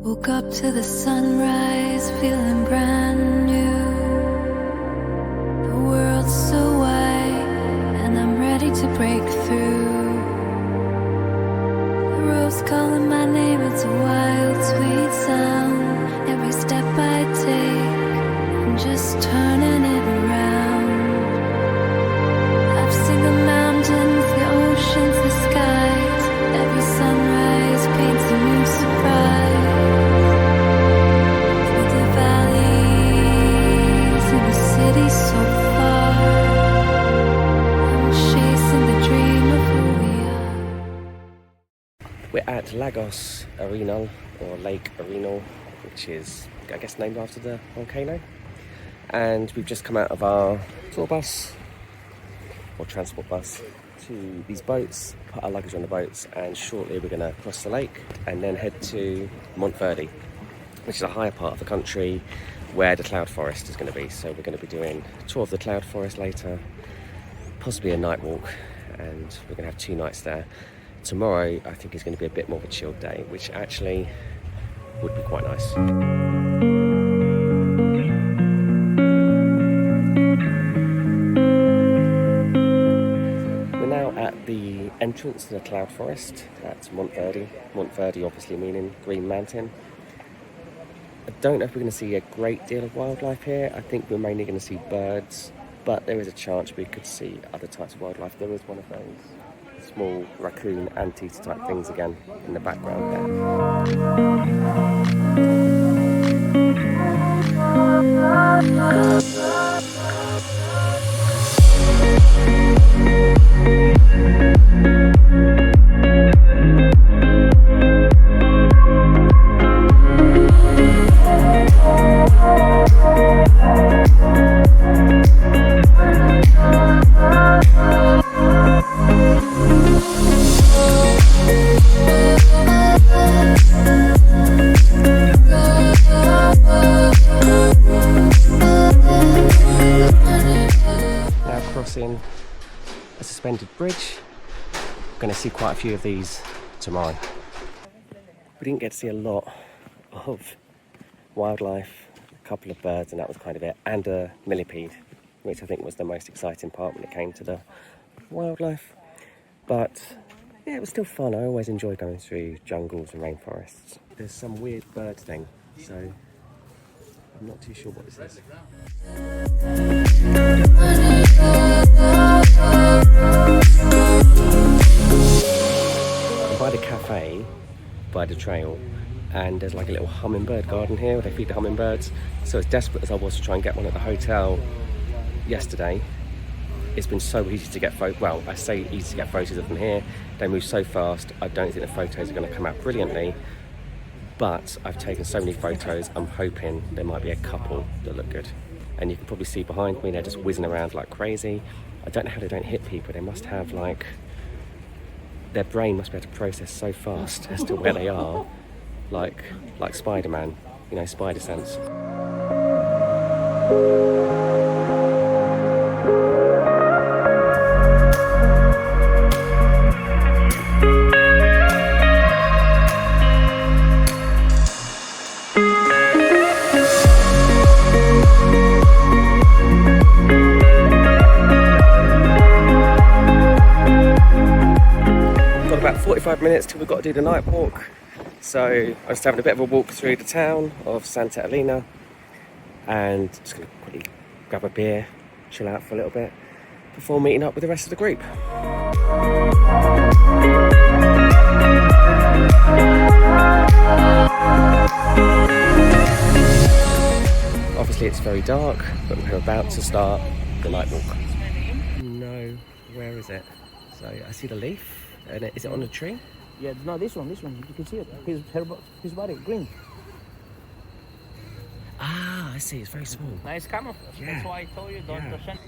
Woke up to the sunrise, feeling brand new. The world's so wide, and I'm ready to break through. The rose calling my name, it's a wild, sweet sound. Every step I take, I'm just turning it around. I've seen the mountains, the oceans, the skies. Every sunrise paints a new surprise. Through the valleys in the city so far, I'm chasing the dream of who we are. We're at Lagos Arenal, or Lake Arenal, which is, I guess, named after the volcano. And we've just come out of our tour bus, or transport bus, to these boats, put our luggage on the boats, and shortly we're going to cross the lake and then head to Monteverde, which is a higher part of the country where the cloud forest is going to be. So we're going to be doing a tour of the cloud forest later, possibly a night walk, and we're going to have 2 nights there. Tomorrow I think is going to be a bit more of a chilled day, which actually would be quite nice. We're now at the entrance to the cloud forest at Monteverde. Monteverde obviously meaning Green Mountain. I don't know if we're going to see a great deal of wildlife here. I think we're mainly going to see birds, but there is a chance we could see other types of wildlife. There is one of those small raccoon anteater type things again in the background there. Crossing a suspended bridge. We're going to see quite a few of these tomorrow. We didn't get to see a lot of wildlife, a couple of birds, and that was kind of it, and a millipede, which I think was the most exciting part when it came to the wildlife. But yeah, it was still fun. I always enjoy going through jungles and rainforests. There's some weird bird thing, so I'm not too sure what this is. I'm by the cafe, by the trail, and there's like a little hummingbird garden here where they feed the hummingbirds. So as desperate as I was to try and get one at the hotel yesterday, it's been so easy to get photos. Well, I say easy to get photos of them here. They move so fast, I don't think the photos are going to come out brilliantly. But I've taken so many photos, I'm hoping there might be a couple that look good. And you can probably see behind me, they're just whizzing around like crazy. I don't know how they don't hit people. They must have like, their brain must be able to process so fast as to where they are, like Spider-Man, you know, spider sense. About 45 minutes till we've got to do the night walk, so I'm just having a bit of a walk through the town of Santa Elena and just going to quickly grab a beer, chill out for a little bit before meeting up with the rest of the group. Obviously it's very dark, but we're about to start the night walk. No, where is it? So I see the leaf. And is it on a tree? Yeah, no, this one, you can see it. His body, green. Ah, I see, it's very small. Nice camouflage. Yeah. That's why I told you don't pretend.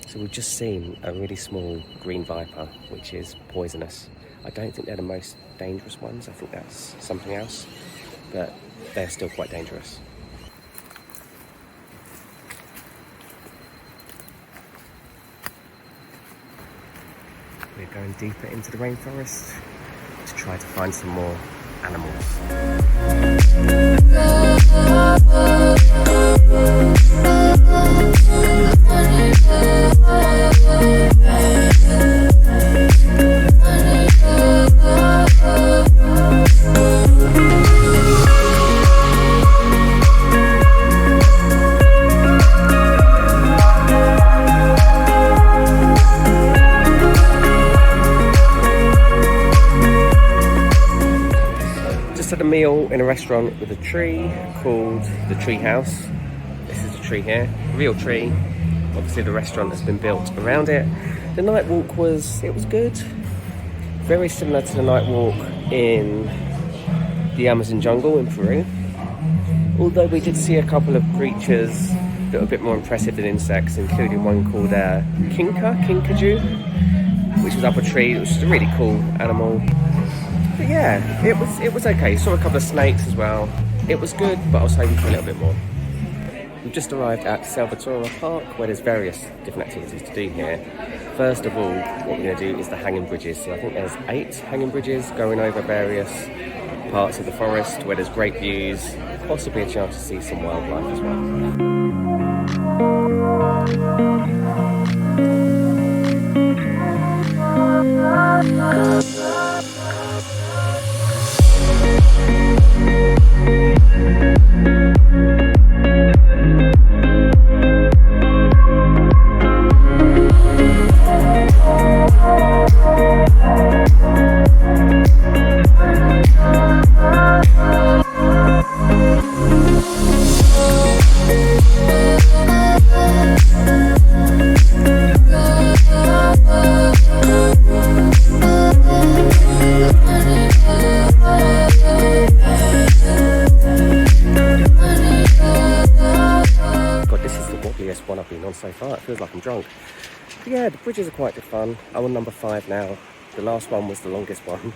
So we've just seen a really small green viper, which is poisonous. I don't think they're the most dangerous ones, I think that's something else, but they're still quite dangerous. We're going deeper into the rainforest to try to find some more animals. Had a meal in a restaurant with a tree called the Tree House. This is a tree here, a real tree. Obviously the restaurant has been built around it. The night walk was good. Very similar to the night walk in the Amazon jungle in Peru. Although we did see a couple of creatures that were a bit more impressive than insects, including one called kinkajou, which was up a tree. It was just a really cool animal. But yeah, it was okay. Saw a couple of snakes as well. It was good, but I was hoping for a little bit more. We've just arrived at Salvatore Park, where there's various different activities to do here. First of all, what we're going to do is the hanging bridges. So I think there's 8 hanging bridges going over various parts of the forest where there's great views, possibly a chance to see some wildlife as well. One I've been on so far. It feels like I'm drunk. But yeah, the bridges are quite good fun. I'm on number 5 now. The last one was the longest one,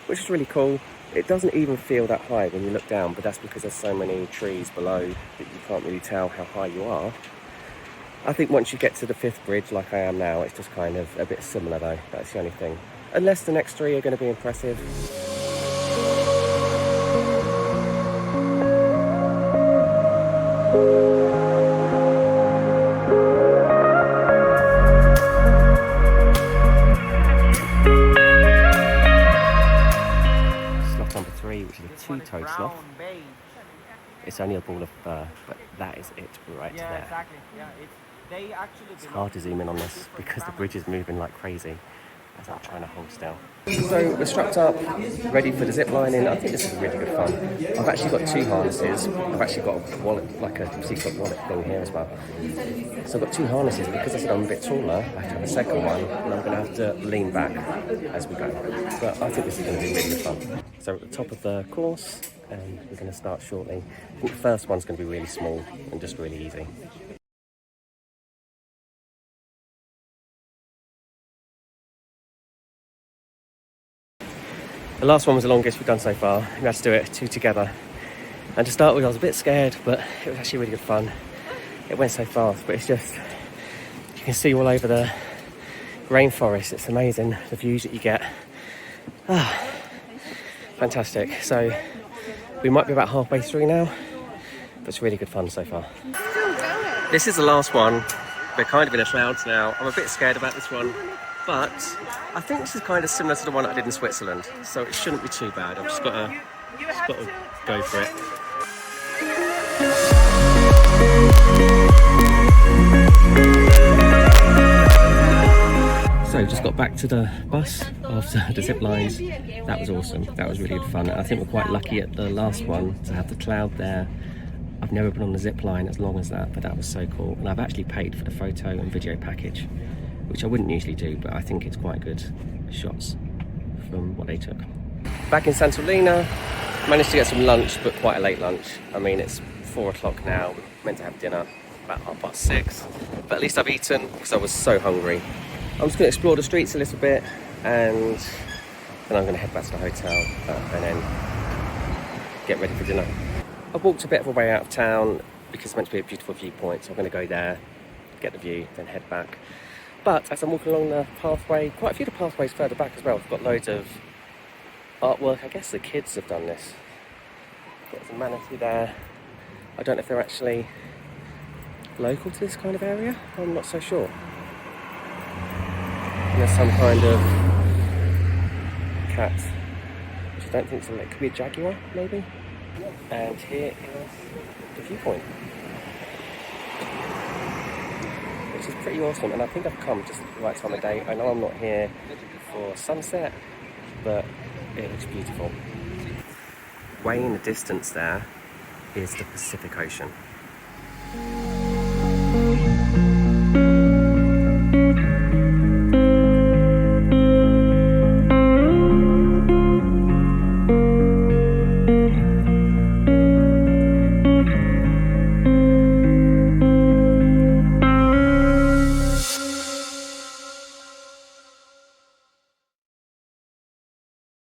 which is really cool. It doesn't even feel that high when you look down, but that's because there's so many trees below that you can't really tell how high you are. I think once you get to the 5th bridge, like I am now, it's just kind of a bit similar though. That's the only thing. Unless the next 3 are going to be impressive. Which is a 2-toed sloth. It's only a ball of fur, but that is it right there. Exactly. Yeah, it's hard to zoom in on this because the bridge is moving like crazy as I'm trying to hold still. So we're strapped up, ready for the zip lining. I think this is really good fun. I've actually got 2 harnesses. I've actually got a wallet, like a secret wallet thing here as well. So I've got 2 harnesses. Because I said I'm a bit taller, I have to have a second one, and I'm going to have to lean back as we go. But I think this is going to be really good fun. So we're at the top of the course, and we're going to start shortly. I think the first one's going to be really small and just really easy. The last one was the longest we've done so far. We had to do it 2 together. And to start with, I was a bit scared, but it was actually really good fun. It went so fast, but it's just, you can see all over the rainforest. It's amazing, the views that you get. Fantastic. So we might be about halfway through now, but it's really good fun so far. This is the last one. We're kind of in the clouds now. I'm a bit scared about this one, but I think this is kind of similar to the one I did in Switzerland, so it shouldn't be too bad. I've just got to go for it. So just got back to the bus after the zip lines. That was awesome. That was really good fun. I think we're quite lucky at the last one to have the cloud there. I've never been on the zip line as long as that, but that was so cool. And I've actually paid for the photo and video package, which I wouldn't usually do, but I think it's quite good shots from what they took. Back in Santolina, managed to get some lunch, but quite a late lunch. I mean, it's 4 o'clock now. We're meant to have dinner about 6:30, but at least I've eaten because I was so hungry. I'm just going to explore the streets a little bit, and then I'm going to head back to the hotel and then get ready for dinner. I've walked a bit of a way out of town because it's meant to be a beautiful viewpoint, so I'm going to go there, get the view, then head back. But as I'm walking along the pathway, quite a few of the pathways further back as well, we've got loads of artwork. I guess the kids have done this. There's a manatee there. I don't know if they're actually local to this kind of area. I'm not so sure. And there's some kind of cat, which I don't think so. It could be a jaguar, maybe. And here is the viewpoint, which is pretty awesome. And I think I've come just at the right time of day. I know I'm not here for sunset, but it looks beautiful. Way in the distance there is the Pacific Ocean.